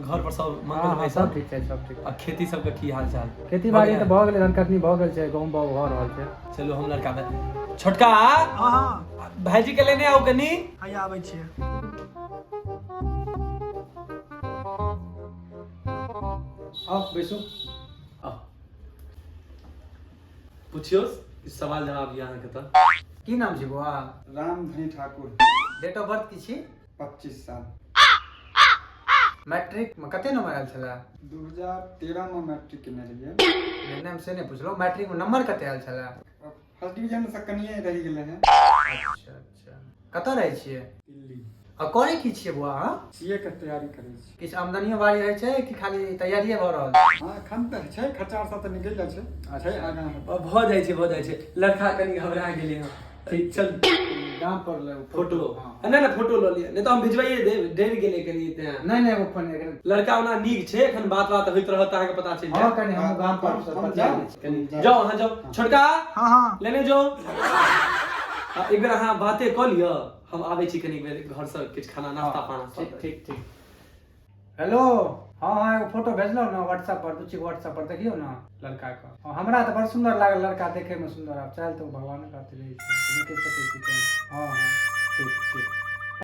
घर पर सब मंगल भाई सब ठीक है, सब ठीक। आ खेती सब के की हाल चाल? खेती बाड़ी तो भ गेलै, धान कटनी भ गेल छै, गहूम बाग भ रहल छै। चलो हम लड़का बे छोटका हां हां भाईजी के लेने आओ कनी। हां आबै छियै। आओ बैसू। आ पूछियो सवाल जवाब यहाँ के त की नाम छै बौआ? Ramdhani Thakur. Date of birth की छी? 25 साल। मैट्रिक में कते नंबर आयल छला? 2013 में मैट्रिक केने रहिए। नाम से नहीं पुछलो, मैट्रिक में नंबर कते आयल छला? फर्स्ट डिवीजन से कनिए रह गेले हैं। अच्छा अच्छा। कतऽ रहै छियै? दिल्ली। आ करै की छियै बौआ? सीए के तैयारी करै छी। किछ आमदनियो बाड़ी रहै छै कि खाली तैयारिये भ रहल छै? हां एखन त छै, खर्चा सब त निकल जाइ छै। छै आगां भ जाइ छै लड़का कनी घबरा गेले हैं। ठीक चल गांव पर ले फोटो ना फोटो ल लिया नहीं तो हम भिजवाइए दे, डर गेले कनी ते नहीं वो फोन लड़का ओना नीक छै, एखन बात होइत रहत अहाँ के पता चल हां कनी हम गांव पर सब कनी जाओ हां जाओ छोटका हां हां लेने जाओ। एक बेर अहाँ बाते क लियो, हम आबै छी कनी बेर घर से किछ खाना नाश्ता पाना सब। ठीक ठीक। हेलो हाँ हाँ एगो फोटो भेजलो ना व्हाट्सएप पर, रुचि व्हाट्सएप पर देखियो ना लड़का का। हमरा तो बड़ सुंदर लागल लड़का, देखे में सुंदर। आप चाहे तो भगवान का रहे छै, निकल सकै छी। हां हां ठीक ठीक।